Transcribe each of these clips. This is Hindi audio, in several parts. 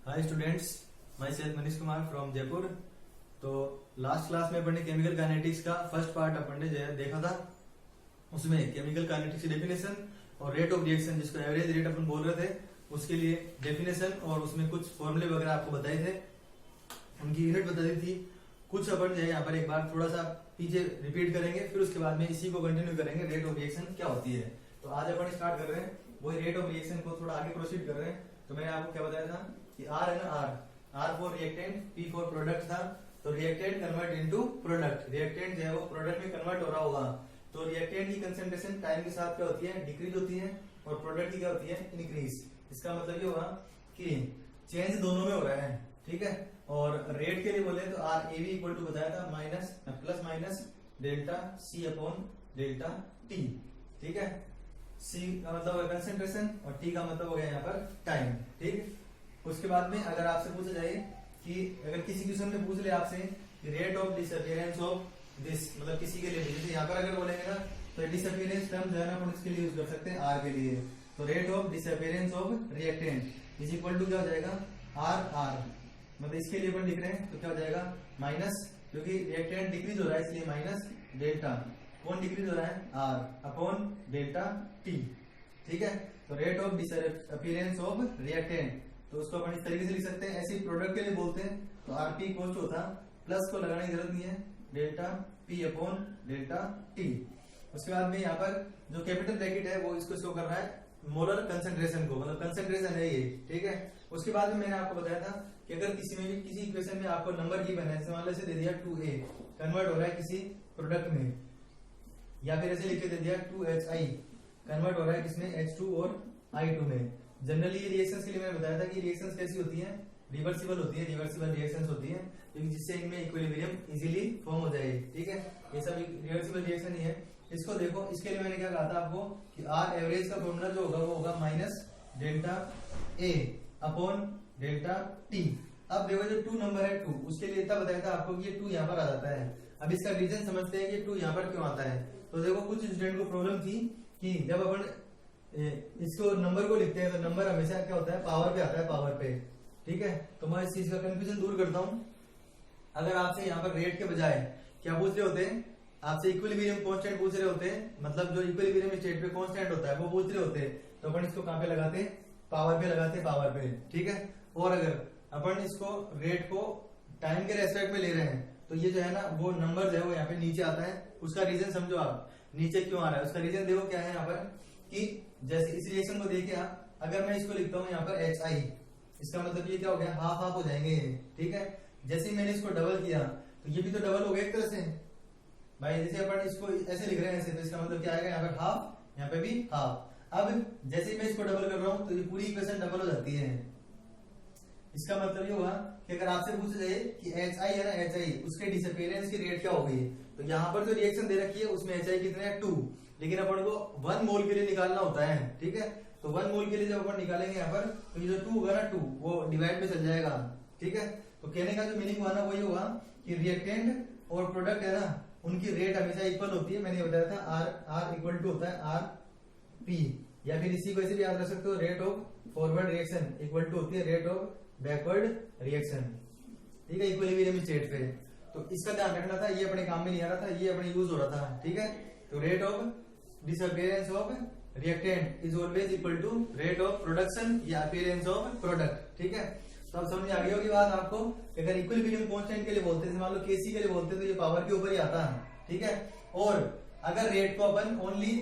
Hi students, my self Manish Kumar from Jaipur. तो लास्ट क्लास में अपन ने केमिकल काइनेटिक्स का फर्स्ट पार्ट अपन ने देखा था। उसमें केमिकल काइनेटिक्स की डेफिनेशन और रेट ऑफ रिएक्शन, जिसको एवरेज रेट अपन बोल रहे थे, उसके लिए डेफिनेशन और उसमें कुछ फॉर्मूले वगैरह आपको बताए थे, उनकी यूनिट बता दी थी। कुछ अपन जो है यहाँ पर एक बार थोड़ा सा पीछे रिपीट करेंगे, फिर उसके बाद में इसी को कंटिन्यू करेंगे। रेट ऑफ रिएक्शन क्या होती है, तो आज अपन स्टार्ट कर रहे हैं वही रेट ऑफ रिएक्शन को थोड़ा आगे प्रोसीड कर रहे हैं। तो मैंने आपको क्या बताया था कि आर है ना, R for reactant, P for product था। तो reactant convert into product, reactant जो है वो प्रोडक्ट में कन्वर्ट हो रहा होगा। तो रिएक्टेंट की कंसंट्रेशन टाइम के साथ क्या होती है, डिक्रीज होती है, और प्रोडक्ट की क्या होती है, इंक्रीज। इसका मतलब ये होगा कि चेंज दोनों में हो रहा है, ठीक है। और रेट के लिए बोले तो R A V equal to बताया था plus minus delta C upon delta T, ठीक है। सी का मतलब है कंसेंट्रेशन और टी का मतलब हो गया यहाँ पर टाइम, ठीक। उसके बाद में अगर आपसे पूछा जाए कि अगर किसी क्वेश्चन में पूछ ले आपसे rate of disappearance of this, मतलब किसी के लिए, जैसे यहाँ पर अगर बोलेंगे ना तो डिसअपियरेंस टर्म जो है ना अपन इसके लिए यूज कर सकते हैं आर के लिए। तो rate of disappearance of reactant is equal to क्या हो जाएगा, आर मतलब इसके लिए अपन लिख रहे हैं तो क्या हो जाएगा माइनस, क्योंकि रिएक्टेंट डिक्रीज हो रहा है इसलिए माइनस डेल्टा, कौन डिक्रीज हो रहा है, आर अपॉन डेल्टा टी, ठीक है। तो rate of disappearance of reactant, तो उसको अपन इस तरीके से लिख सकते हैं। ऐसे प्रोडक्ट के लिए बोलते हैं तो आरपी इक्वल टू होता, प्लस को लगाने की जरूरत नहीं है, delta P upon delta T. उसके बाद में यहाँ पर जो कैपिटल ब्रैकेट है वो इसको शो कर रहा है मोलर कंसंट्रेशन को, मतलब कंसंट्रेशन है ये, ठीक है। उसके बाद में मैंने आपको बताया था कि अगर किसी में भी किसी इक्वेशन में आपको नंबर गिवन है, जैसे मान लो ऐसे दे दिया 2a कन्वर्ट हो रहा है किसी प्रोडक्ट में, या फिर ऐसे लिख के दे दिया 2HI कन्वर्ट हो रहा है किसमें, H2 और I2 में। जनरली ये रिएक्शंस के लिए मैंने बताया था कि रिएक्शंस कैसी होती हैं, रिवर्सिबल होती है, रिवर्सिबल रिएक्शंस होती हैं, क्योंकि जिससे इनमें इक्विलिब्रियम इजीली फॉर्म हो जाए, ठीक है। ये सब रिवर्सिबल रिएक्शन ही है। इसको देखो, इसके लिए मैंने क्या कहा था आपको कि आर एवरेज का फॉर्मूला जो होगा वो होगा minus delta A upon delta T. अब देखो जो 2 नंबर है 2, उसके लिए इतना बताया था आपको कि ये 2 यहाँ पर आ जाता है। अब इसका रीजन समझते हैं कि 2 यहाँ पर क्यों आता है। तो देखो कुछ स्टूडेंट को प्रॉब्लम थी कि जब अपन इसको नंबर को लिखते हैं तो नंबर हमेशा क्या होता है, पावर पे आता है, पावर पे, ठीक है। तो मैं इस चीज का कंफ्यूजन दूर करता हूँ। अगर आपसे यहाँ पर रेट के बजाय क्या पूछ रहे होते हैं, आपसे इक्विलिब्रियम कांस्टेंट पूछ रहे होते हैं, मतलब जो इक्विलिब्रियम स्टेट पे कांस्टेंट होता है वो पूछ रहे होते हैं, तो अपन इसको कहाँ पे लगाते हैं, पावर पे लगाते हैं, पावर पे, ठीक है। और अगर अपन इसको रेट को टाइम के रेस्पेक्ट में ले रहे हैं तो ये जो है ना वो नंबर जो है वो यहाँ पे नीचे आता है। उसका रीजन समझो आप, नीचे क्यों आ रहा है उसका रीजन देखो क्या है यहाँ पर, कि जैसे इस रिएक्शन को देखिए आप, अगर मैं इसको लिखता हूँ यहाँ पर HI, इसका मतलब ये क्या हो गया, हाफ हाफ हो जाएंगे ये, ठीक है। जैसे ही मैंने इसको डबल किया तो ये भी तो डबल हो गया एक तरह से भाई। जैसे अपन इसको ऐसे लिख रहे हैं ऐसे, तो इसका मतलब क्या आएगा, यहाँ पर हाफ, यहाँ पे भी हाफ। अब जैसे ही मैं इसको डबल कर रहा हूँ तो ये पूरी इक्वेशन डबल हो जाती है। इसका मतलब ये हुआ कि अगर आपसे पूछा जाए कि HI है ना, HI उसके डिसअपियरेंस की रेट क्या होगी, तो यहाँ पर जो रिएक्शन दे रखी है उसमें HI कितने हैं 2, लेकिन अपन को 1 मोल के लिए निकालना होता है, ठीक है। तो 1 मोल के लिए जब अपन निकालेंगे यहाँ पर तो ये जो 2 होगा ना 2 वो डिवाइड में चल जाएगा, ठीक है। तो कहने का जो मीनिंग हुआ ना वही होगा कि रिएक्टेंट और प्रोडक्ट है ना उनकी रेट हमेशा इक्वल होती है। मैंने बताया था आर इक्वल टू होता है आर पी, या फिर इसी को ऐसे भी याद रख सकते हो, rate of forward reaction equal to होती है रेट ऑफ बैकवर्ड रिएक्शन, ठीक है, इक्विलिब्रियम स्टेट पे। तो इसका ध्यान रखना था, ये अपने काम में नहीं आ रहा था, ये अपने यूज हो रहा था, ठीक है। तो rate of disappearance of reactant is always equal to rate of production या अपीयरेंस ऑफ प्रोडक्ट, ठीक है। तो अब समझ आ गई होगी बात आपको। अगर इक्विलिब्रियम कांस्टेंट के लिए बोलते हैं, मान लो केसी के लिए बोलते हैं, तो ये पावर के ऊपर ही आता है, ठीक है। और अगर रेट को अपन ओनली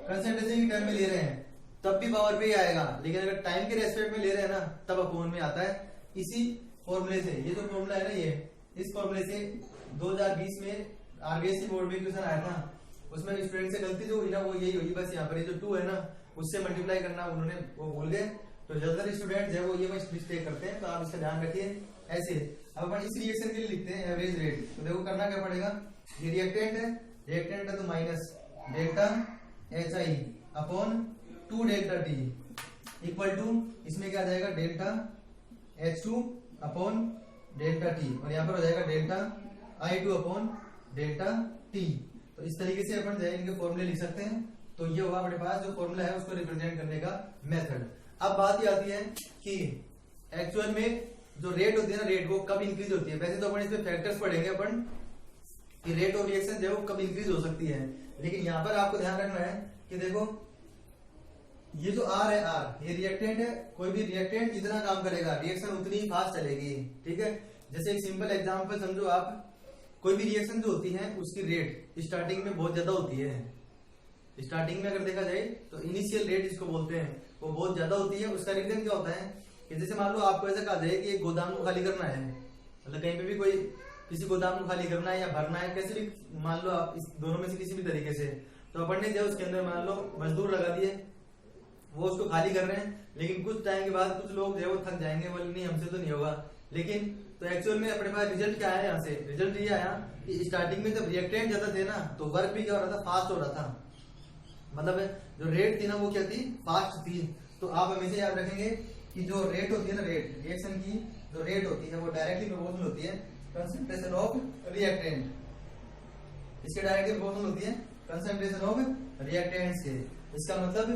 कंसंट्रेशन की टर्म में ले रहे हैं तब भी पावर पे ही आएगा, लेकिन अगर टाइम के रेस्पेक्ट में ले रहे हैं ना तब अपॉन में आता है। इसी फॉर्मूले से, ये जो फॉर्मूला है ना ये, इस फॉर्मूले से 2020 में आरबीएससी बोर्ड में क्वेश्चन आया था, उसमें स्टूडेंट से गलती जो हुई ना वो यही हुई, बस यहाँ पर ये जो 2 है ना उससे मल्टीप्लाई करना उन्होंने वो भूल गए। तो ज्यादातर स्टूडेंट है वो ये मिस्टेक करते हैं, तो आप इसका ध्यान रखिए। ऐसे अब अपन इस रिएक्शन के लिए लिखते हैं एवरेज रेट, तो देखो करना क्या पड़ेगा, ये रिएक्टेंट है तो minus delta HI upon 2 delta T equal to, इसमें क्या आ जाएगा, delta H2 upon delta T, और यहाँ पर हो जाएगा delta I2 upon delta T. तो इस तरीके से अपन जो है इनके फॉर्मूले लिख सकते हैं। तो ये होगा अपने पास जो फॉर्मूला है उसको रिप्रेजेंट करने का मेथड। अब बात ये आती है कि एक्चुअल में जो रेट होती है ना, रेट वो कब इंक्रीज होती है। वैसे तो अपन इसमें फैक्टर्स पढ़ेंगे अपन कि रेट ऑफ रिएक्शन जो है वो कब इंक्रीज हो सकती है, लेकिन यहाँ पर आपको ध्यान रखना है कि देखो ये जो आर है, आर ये रिएक्टेंट है, कोई भी रिएक्टेंट जितना काम करेगा रिएक्शन उतनी ही फास्ट चलेगी, ठीक है। जैसे एक सिंपल एग्जांपल समझो आप, कोई भी रिएक्शन जो होती है उसकी रेट स्टार्टिंग में बहुत ज्यादा होती है। स्टार्टिंग में अगर देखा जाए तो इनिशियल रेट जिसको बोलते हैं वो बहुत ज्यादा होती है। उसका रीजन क्या होता है कि जैसे मान लो आपको ऐसा कहा जाए कि एक गोदाम को खाली करना है, मतलब कहीं पे भी कोई किसी गोदाम को खाली करना है या भरना है, कैसे भी मान लो आप इस दोनों में से किसी भी तरीके से, तो अपन ने जो उसके अंदर मान लो मजदूर लगा दिए, वो उसको खाली कर रहे हैं, लेकिन कुछ टाइम के बाद कुछ लोग जो है वो थक जाएंगे, बोले नहीं हमसे तो नहीं होगा। लेकिन तो एक्चुअल में अपने पास रिजल्ट क्या आया, यहाँ से रिजल्ट ये आया कि स्टार्टिंग में जब रिएक्टेंट ज्यादा थे ना तो वर्क भी क्या हो रहा था, फास्ट हो रहा था। मतलब जो रेट थी ना वो क्या थी, फास्ट थी। तो आप हमेशा याद रखेंगे कि जो रेट होती है ना, रेट रिएक्शन की जो रेट होती है वो डायरेक्टली प्रोपोर्शनल होती है कंसंट्रेशन ऑफ रिएक्टेंट। इसके डायरेक्टली प्रोपोर्शनल होती है कंसंट्रेशन ऑफ रिएक्टेंट्स के। इसका मतलब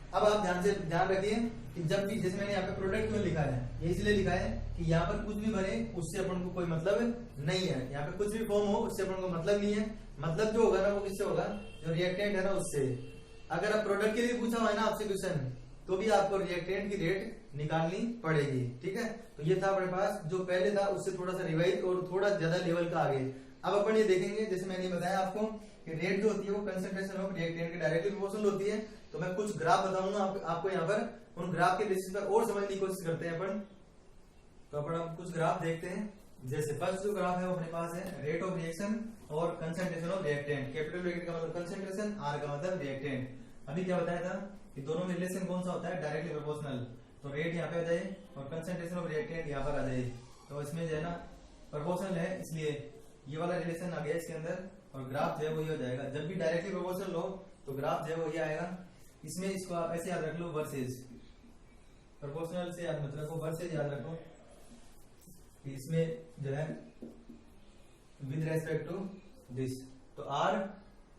अब आप ध्यान रखिए कि जब भी, जैसे मैंने यहाँ पे प्रोडक्ट क्यों लिखा है, ये इसलिए लिखा है कि यहाँ पर कुछ भी बने उससे अपन को कोई मतलब नहीं है। यहाँ पे कुछ भी फॉर्म हो उससे अपन को मतलब नहीं है। मतलब जो होगा ना वो किससे होगा, जो रिएक्टेंट है ना उससे। अगर आप प्रोडक्ट के लिए पूछा हुआ है ना आपसे क्वेश्चन, तो भी आपको रिएक्टेंट की रेट निकालनी पड़ेगी, ठीक है। तो ये था अपने पास, जो पहले था उससे थोड़ा सा रिवाइज और थोड़ा ज्यादा लेवल का आगे। अब अपन ये देखेंगे, जैसे मैंने बताया आपको कि रेट जो होती है वो कंसंट्रेशन ऑफ रिएक्टेंट के डायरेक्टली प्रोपोर्शनल होती है। तो मैं कुछ ग्राफ बताऊंगा आपको यहाँ पर, उन ग्राफ के बेसिस पर और समझने की कोशिश करते हैं अपन। तो अपन अब कुछ ग्राफ देखते हैं। जैसे फर्स्ट जो ग्राफ है वो अपने पास है रेट ऑफ रिएक्शन और concentration of reactant. Capital reactant का मतलब कंसंट्रेशन, आर का मतलब रिएक्टेंट। अभी क्या बताया था कि दोनों में रिलेशन कौन सा होता है, डायरेक्टली प्रोपोर्शनल। तो रेट यहाँ पे आ जाए और कंसंट्रेशन ऑफ रिएक्टेंट यहाँ पर आ जाए। तो इसमें जो है ना प्रोपोर्शनल है, इसलिए ये वाला रिलेशन आ गया इसके अंदर, और ग्राफ जो है वही हो जाएगा। जब भी डायरेक्टली प्रोपोर्शनल हो तो ग्राफ जो है वही आएगा। इसमें इसको आप ऐसे याद रख लो, वर्सेज, प्रोपोर्शनल से याद मत रखो, वर्सेज याद रखो। इसमें जो है विद रेस्पेक्ट टू दिस, तो आर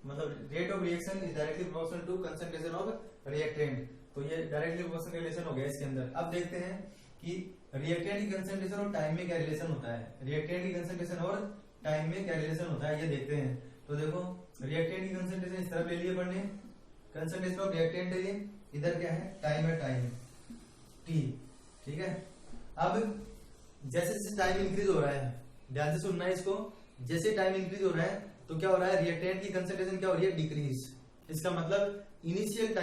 मतलब rate of reaction is directly proportional to concentration of reactant. तो ये डायरेक्टली प्रोपोर्शनल रिलेशन हो गया इसके अंदर। अब देखते हैं कि रिएक्टेंट की कंसंट्रेशन और टाइम में क्या रिलेशन होता है। रिएक्टेंट की कंसंट्रेशन और टाइम में क्या रिलेशन होता है ये देखते हैं। तो देखो रिएक्टेंट की कंसंट्रेशन इस तरफ ले लिए पढ़ने, कंसंट्रेशन ऑफ रिएक्टेंट है ये, इधर क्या है, टाइम है, टाइम टी, ठीक है। अब जैसे जैसे टाइम इंक्रीज हो रहा है, ध्यान से सुनना है इसको, जैसे टाइम इंक्रीज हो रहा है तो क्या हो रहा है, रिएक्टेंट की कंसंट्रेशन क्या हो रही है, डिक्रीज। इसका मतलब इनिशियल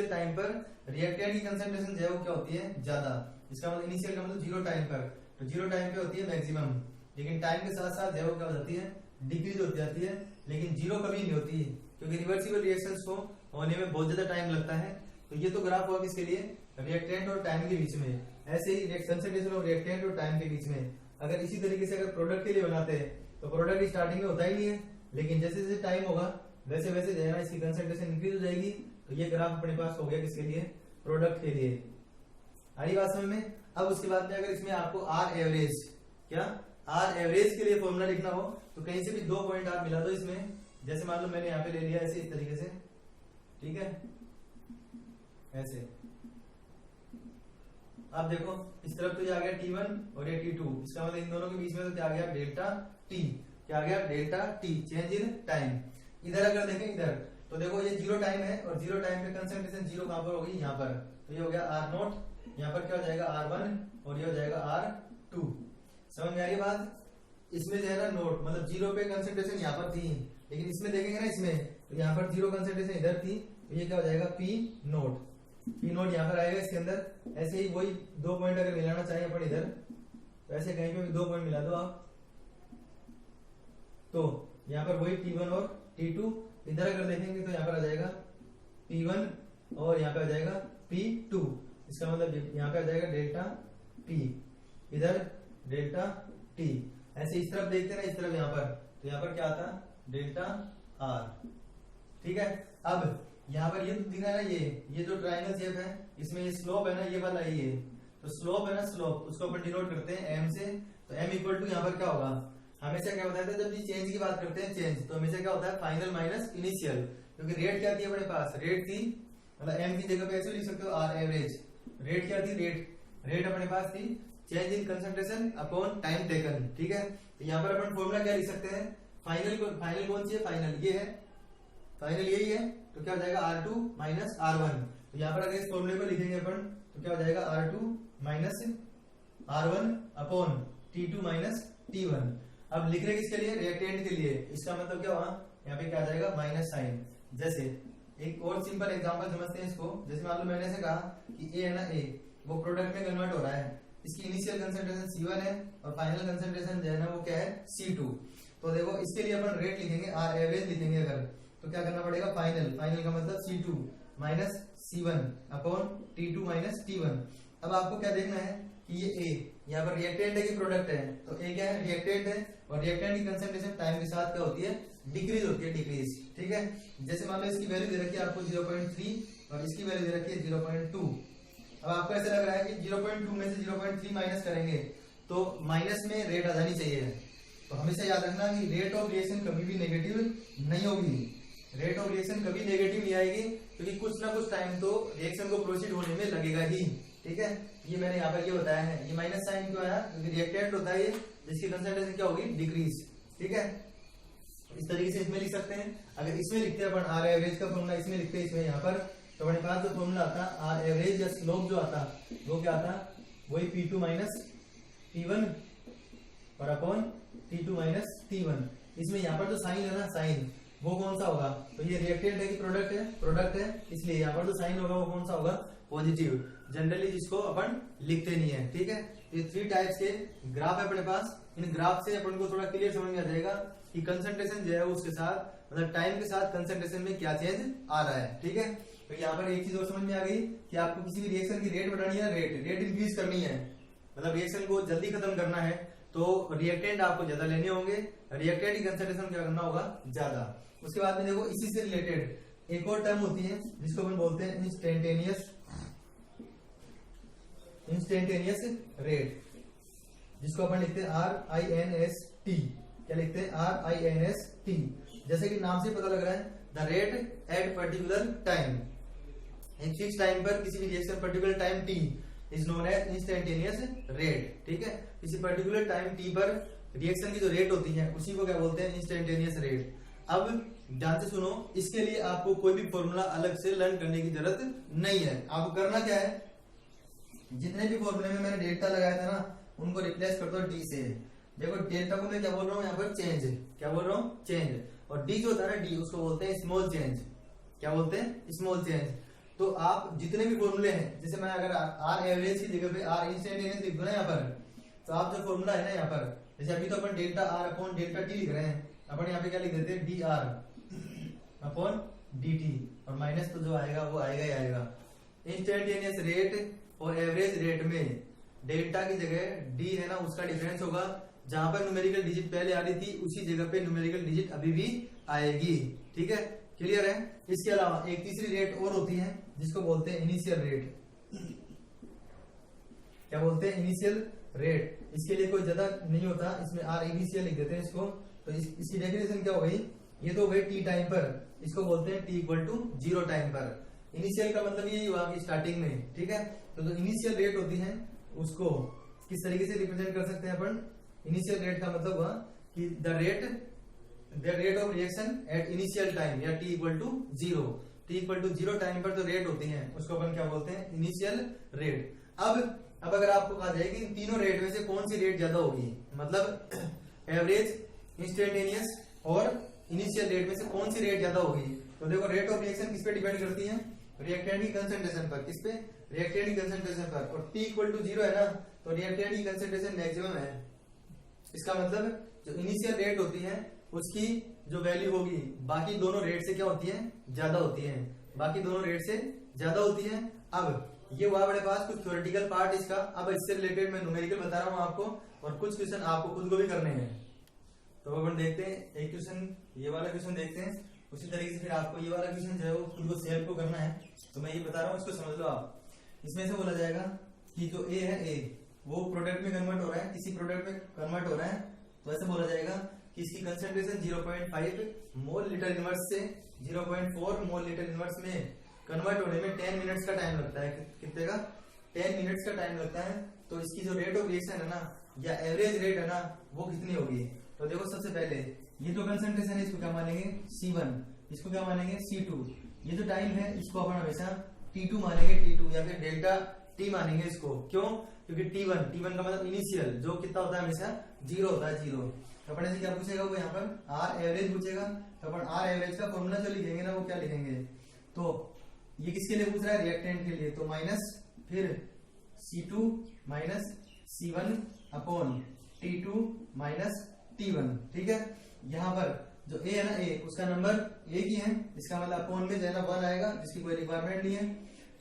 टाइम पर रिएक्टेंट की कंसंट्रेशन जो है वो क्या होती है, ज्यादा। इसका मतलब इनिशियल का मतलब जीरो टाइम पर, तो जीरो टाइम पे होती है मैक्सिमम, लेकिन टाइम के साथ साथ जो है वो क्या हो जाती है, डिक्रीज होती जाती है। लेकिन जीरो कभी नहीं होती क्योंकि रिवर्सिबल रिएक्शंस को होने में बहुत ज्यादा टाइम लगता है। तो ये तो ग्राफ हुआ किसके लिए, रिएक्टेंट और टाइम के बीच में। ऐसे ही कंसंट्रेशन ऑफ रिएक्टेंट और टाइम के बीच में। अगर इसी तरीके से अगर प्रोडक्ट के लिए बनाते हैं तो प्रोडक्ट स्टार्टिंग में होता ही नहीं है, लेकिन जैसे जैसे टाइम होगा वैसे वैसे जो है ना इसकी कंसंट्रेशन इंक्रीज हो जाएगी। तो ये ग्राफ अपने पास हो गया किसके लिए, प्रोडक्ट के लिए। आई बात समझ में। अब उसके बाद में अगर इसमें आपको आर एवरेज, क्या आर एवरेज के लिए फॉर्मूला लिखना हो तो कहीं से भी 2 पॉइंट आप मिला दो इसमें। जैसे मान लो मैंने यहाँ पे ले लिया ऐसे, इस तरीके से, ठीक है, ऐसे। अब देखो इस तरफ तो ये आ गया T1 और ये T2, इसका मतलब इन दोनों के बीच में तो क्या आ गया, डेल्टा टी। क्या आ गया, delta T, change in time. इधर अगर देखें इधर तो देखो ये जीरो टाइम है और जीरो टाइम पे कंसंट्रेशन जीरो कहां पर होगी, यहाँ पर। तो ये हो गया R0, यहाँ पर क्या हो जाएगा R1 और ये हो जाएगा R2। समझ में आ रही बात। इसमें जो है ना नोट, मतलब जीरो पे कंसंट्रेशन यहाँ पर थी, लेकिन इसमें देखेंगे ना इसमें तो यहाँ पर जीरो कंसंट्रेशन इधर थी, तो ये क्या हो जाएगा P नोट यहाँ पर आएगा इसके अंदर। ऐसे ही वही 2 पॉइंट अगर मिलाना चाहिए अपन इधर, तो ऐसे कहीं पे भी 2 पॉइंट मिला दो आप, तो यहाँ पर वही T1 और T2। इधर अगर देखेंगे तो यहाँ पर आ जाएगा P1 और यहाँ पे आ जाएगा P2। इसका मतलब यहाँ पे आ जाएगा डेल्टा P, इधर डेल्टा T। ऐसे इस तरफ देखते ना, इस तरफ यहाँ पर, तो यहाँ पर क्या आता, डेल्टा R, ठीक है। अब यहाँ पर ये दिख रहा है ना, ये जो ट्रायंगल शेप है इसमें ये स्लोप है ना, ये वाला ये, तो स्लोप है ना, स्लोप उसको अपन डिनोट करते हैं M से। तो M इक्वल टू यहाँ पर क्या होगा, हमेशा क्या बताया था जब ये चेंज की बात करते हैं, चेंज तो हमेशा क्या होता है, फाइनल माइनस इनिशियल। क्योंकि रेट क्या थी अपने पास, रेट थी, मतलब M की जगह पे ऐसे लिख सकते हो R एवरेज। रेट क्या थी, रेट अपने पास थी change in concentration upon time taken. ठीक है, तो यहाँ पर अपन फॉर्मूला क्या लिख सकते हैं, फाइनल कौन सी है, फाइनल ये है, फाइनल यही है, तो क्या हो जाएगा R2 माइनस R1। तो यहाँ पर अगर इस फॉर्मूले को लिखेंगे अपन तो क्या हो जाएगा R2 minus R1 upon T2 minus T1। अब लिख रहे किसके लिए, रिएक्टेंट के लिए, इसका मतलब क्या हुआ, यहाँ पे क्या आ जाएगा माइनस साइन। जैसे एक और सिंपल एग्जांपल समझते हैं इसको, जैसे मान लो मैंने से कहा कि ए है ना, ए वो प्रोडक्ट में कन्वर्ट हो रहा है, इसकी इनिशियल कंसंट्रेशन C1 है और फाइनल कंसंट्रेशन जो है ना वो क्या है C2। तो देखो इसके लिए अपन रेट लिखेंगे, R एवरेज लिखेंगे अगर, तो क्या करना पड़ेगा, फाइनल, फाइनल का मतलब C2 minus C1 upon T2 minus T1। अब आपको क्या देखना है कि ये A यहाँ पर रिएक्टेंट है कि प्रोडक्ट है, तो A क्या है, रिएक्टेंट है, और रिएक्टेंट की कंसंट्रेशन टाइम के साथ क्या होती है, डिक्रीज होती है, डिक्रीज। ठीक है, जैसे मान लो इसकी वैल्यू दे रखी है आपको 0.3 और इसकी वैल्यू दे रखी है 0.2। अब आपको ऐसा लग रहा है कि 0.2 में से 0.3 माइनस करेंगे तो माइनस में रेट आ जानी चाहिए। तो हमेशा याद रखना कि रेट ऑफ रिएक्शन कभी भी नेगेटिव नहीं होगी, रेट ऑफ रिएक्शन कभी नेगेटिव नहीं आएगी, क्योंकि कुछ ना कुछ टाइम तो रिएक्शन को प्रोसीड होने में लगेगा ही। ठीक है, ये मैंने यहाँ पर ये बताया है, ये माइनस साइन क्यों आया, क्योंकि रिएक्टेंट होता है ये, जिसकी कंसंट्रेशन क्या होगी, डिक्रीज। ठीक है, इस तरीके से इसमें लिख सकते हैं। अगर इसमें लिखते हैं अपन आर एवरेज का फॉर्मूला, इसमें लिखते हैं इसमें यहाँ पर, तो अपने पास जो फॉर्मूला आता आर एवरेज या स्लोप जो आता वो क्या आता, वही P2 माइनस T1 और अपॉन T2 माइनस T1। इसमें यहाँ पर जो साइन है ना, साइन वो कौन सा होगा, तो ये रिएक्टेंट है कि प्रोडक्ट है, प्रोडक्ट है, इसलिए यहाँ पर जो साइन होगा वो कौन सा होगा, पॉजिटिव, जनरली जिसको अपन लिखते नहीं है। ठीक है, ये 3 टाइप्स के ग्राफ है अपने पास, इन ग्राफ से अपन को थोड़ा क्लियर समझ में आ जाएगा कि कंसंट्रेशन जो है उसके साथ मतलब टाइम के साथ कंसंट्रेशन में क्या चेंज आ रहा है। ठीक है, तो यहाँ पर एक चीज और समझ में आ गई कि आपको किसी भी रिएक्शन की रेट बढ़ानी है, रेट इंक्रीज करनी है, मतलब रिएक्शन को जल्दी खत्म करना है, तो रिएक्टेंट आपको ज्यादा लेने होंगे, रिएक्टेंट की कंसंट्रेशन क्या करना होगा, ज्यादा। उसके बाद में देखो इसी से रिलेटेड एक और टर्म होती है जिसको अपन बोलते हैं इंस्टेंटेनियस रेट, जिसको अपन लिखते हैं RINST। क्या लिखते हैं, RINST। जैसे कि नाम से पता लग रहा है, the rate at particular time, एक फिक्स टाइम पर किसी भी reaction particular time t is known as instantaneous rate. ठीक है, किसी पर्टिकुलर टाइम t पर रिएक्शन की जो रेट होती है उसी को क्या बोलते हैं, इंस्टेंटेनियस रेट। अब ध्यान से सुनो, इसके लिए आपको कोई भी फॉर्मूला अलग से लर्न करने की जरूरत नहीं है। आपको करना क्या है, जितने भी फॉर्मूले में मैंने डेल्टा लगाया था ना उनको रिप्लेस कर दो डी से। देखो डेल्टा को मैं क्या बोल रहा हूँ यहाँ पर, चेंज, क्या बोल रहा हूँ, चेंज, और डी जो होता है ना, डी उसको बोलते हैं स्मॉल चेंज। क्या बोलते हैं, स्मॉल चेंज। तो आप जितने भी फॉर्मूले हैं, जैसे मैं अगर आर एवरेज की जगह पे आर इंस्टेंटेनियस लिख दूं ना यहाँ पर, तो आप जो फॉर्मूला है ना यहाँ पर, जैसे अभी तो अपन delta R upon delta T लिख रहे हैं, अपन यहाँ पे क्या लिख देते हैं, D R upon D T, और माइनस तो जो आएगा वो आएगा ही आएगा। इंस्टेंटेनियस रेट और एवरेज रेट में डेल्टा की जगह डी है ना उसका डिफरेंस होगा, जहां पर न्यूमेरिकल डिजिट पहले आ रही थी उसी जगह पे न्यूमेरिकल डिजिट अभी भी आएगी। ठीक है, क्लियर है। इसके अलावा एक तीसरी रेट और होती है जिसको बोलते हैं इनिशियल रेट। क्या बोलते हैं, इनिशियल रेट। इसके लिए कोई ज्यादा नहीं होता, इसमें आर इनिशियल लिख देते हैं इसको। तो इसकी डेफिनेशन क्या हो गई, ये तो हो गई टी टाइम पर, इसको बोलते हैं टी इक्वल टू 0 टाइम पर। इनिशियल का मतलब यही हुआ कि स्टार्टिंग में। ठीक है, तो जो इनिशियल रेट होती है उसको किस तरीके से रिप्रेजेंट कर सकते हैं अपन, इनिशियल रेट का मतलब हुआ कि the rate of reaction at initial time, या T equal to 0, T equal to 0 time पर जो रेट होती है उसको अपन क्या बोलते हैं, इनिशियल रेट। अब अगर आपको कहा जाए कि इन तीनों रेट में से कौन सी रेट ज्यादा होगी, मतलब एवरेज, इंस्टेंटेनियस और इनिशियल रेट में से कौन सी रेट ज्यादा होगी, तो देखो रेट ऑफ रिएक्शन किस पे डिपेंड करती है, रिएक्टेंट की कंसंट्रेशन पर। किस पे, रिएक्टेंट की कंसंट्रेशन पर। और टी इक्वल टू 0 है ना, तो रिएक्टेंट की कंसंट्रेशन मैक्सिमम है। इसका मतलब जो इनिशियल रेट होती है उसकी जो वैल्यू होगी बाकी दोनों रेट से क्या होती है, ज्यादा होती है, बाकी दोनों रेट से ज्यादा होती है। अब ये हुआ हमारे पास कुछ थ्योरेटिकल पार्ट इसका। अब इससे रिलेटेड मैं न्यूमेरिकल बता रहा हूँ आपको, और कुछ क्वेश्चन आपको खुद को भी करने हैं। तो अपन देखते हैं, एक क्वेश्चन ये वाला क्वेश्चन देखते हैं, उसी तरीके से फिर आपको ये वाला क्वेश्चन जो है वो खुद को सेल्फ को करना है। तो मैं ये बता रहा हूँ, इसको समझ लो आप। इसमें से बोला जाएगा कि जो ए है, ए वो प्रोडक्ट में कन्वर्ट हो रहा है, किसी प्रोडक्ट में कन्वर्ट हो रहा है, तो ऐसे बोला जाएगा कि इसकी कंसंट्रेशन 0.5 मोल लीटर इनवर्स से 0.4 मोल लीटर इनवर्स में कन्वर्ट होने में 10 मिनट्स का टाइम लगता है। कितने का, 10 मिनट्स का टाइम लगता है। तो इसकी जो रेट ऑफ रिएक्शन है ना या एवरेज रेट है ना वो कितनी होगी। तो देखो सबसे पहले ये जो कंसंट्रेशन है इसको क्या मानेंगे C1, इसको क्या मानेंगे C2, ये जो टाइम है इसको अपन हमेशा T2 मानेंगे, T2 या फिर डेल्टा T मानेंगे इसको। क्यों? क्योंकि T1 का मतलब इनिशियल जो कितना होता है हमेशा 0 होता है, 0। तो अपन से क्या पूछेगा वो यहाँ पर R एवरेज पूछेगा, तो अपन R एवरेज का फॉर्मूला जो लिखेंगे ना वो क्या लिखेंगे, तो ये किसके लिए पूछ रहा है, रिएक्टेंट के लिए, तो माइनस फिर C2 minus C1 upon T2 minus T1। ठीक है, यहाँ पर जो A है ना A उसका नंबर एक ही है, इसका मतलब अपॉन में जो है ना 1 आएगा जिसकी कोई रिक्वायरमेंट नहीं है,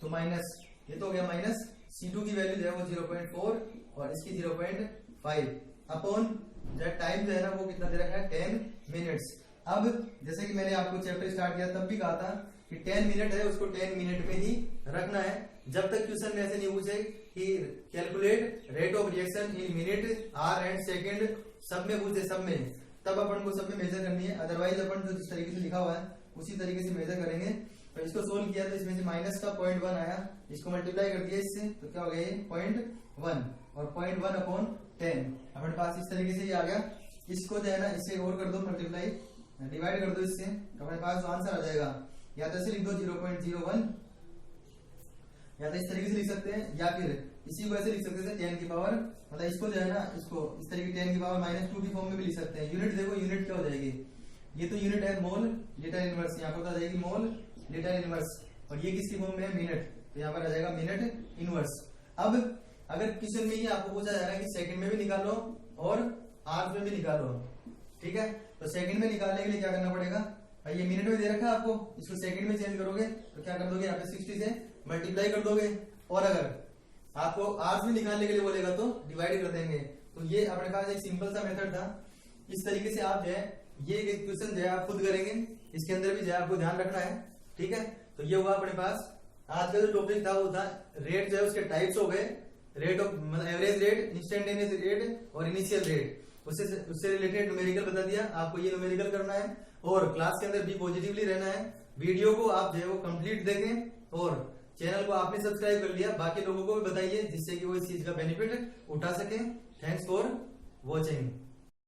तो माइनस ये तो हो गया माइनस C2 की वैल्यू जो है वो 0.4 और इसकी 0.5 अपॉन जो टाइम जो है ना वो कितना दे रखा है 10 मिनट्स। अब जैसे कि मैंने आपको चैप्टर स्टार्ट किया तब भी कहा था कि 10 मिनट है उसको 10 मिनट में ही रखना है, जब तक क्वेश्चन में ऐसे नहीं पूछे कि calculate rate of reaction in minute our and second, सब में पूछे, सब में, तब अपन को सब में मेजर करनी है। अदरवाइज अपन जो जिस तरीके से लिखा हुआ है उसी तरीके से मेजर करेंगे। तो इसको सोल्व किया तो इसमें से माइनस का 0.1 आया, इसको मल्टीप्लाई कर दिया इससे तो क्या हो गया ये 0.1 और 0.1 अपॉन 10 अपने पास इस तरीके से ये आ गया। इसको जो है ना इससे और कर दो मल्टीप्लाई, डिवाइड कर दो इससे, तो अपने पास आंसर आ जाएगा, या तो ऐसे लिख दो 0.01, या तो इस तरीके से लिख सकते हैं, या फिर इसी को ऐसे लिख सकते हैं 10 की पावर, मतलब इसको जो है ना इसको इस तरीके 10 की पावर -2 की फॉर्म में भी लिख सकते हैं। यूनिट देखो यूनिट क्या हो जाएगी, ये तो यूनिट है मोल लीटर इनवर्स, यहाँ पर आ जाएगी मोल लीटर इनवर्स, और ये किसकी फॉर्म में है मिनट, तो यहाँ पर आ जाएगा मिनट इनवर्स। अब अगर क्वेश्चन में ही आपको पूछा जा रहा है कि सेकंड में भी निकालो और आवर्स में भी निकालो, ठीक है, तो सेकंड में निकालने के लिए क्या करना पड़ेगा भाई, ये मिनट में दे रखा है आपको, इसको सेकंड में चेंज करोगे तो क्या कर दोगे, यहाँ पे 60 से मल्टीप्लाई कर दोगे, और अगर आपको आवर्स में निकालने के लिए बोलेगा तो डिवाइड कर देंगे। तो ये अपने पास एक सिंपल सा मेथड था, इस तरीके से आप जो है ये क्वेश्चन जो है आप खुद करेंगे, इसके अंदर भी जो है आपको ध्यान रखना है, ठीक है। तो ये हुआ अपने पास आज का जो टॉपिक था वो था रेट जो है उसके टाइप्स हो गए, rate of average rate, instantaneous rate और इनिशियल रेट, उससे रिलेटेड न्यूमेरिकल बता दिया, आपको ये न्यूमेरिकल करना है और क्लास के अंदर भी पॉजिटिवली रहना है। वीडियो को आप जो है वो कंप्लीट देखें और चैनल को आपने सब्सक्राइब कर लिया, बाकी लोगों को भी बताइए जिससे कि वो इस चीज का बेनिफिट उठा सके। Thanks for watching.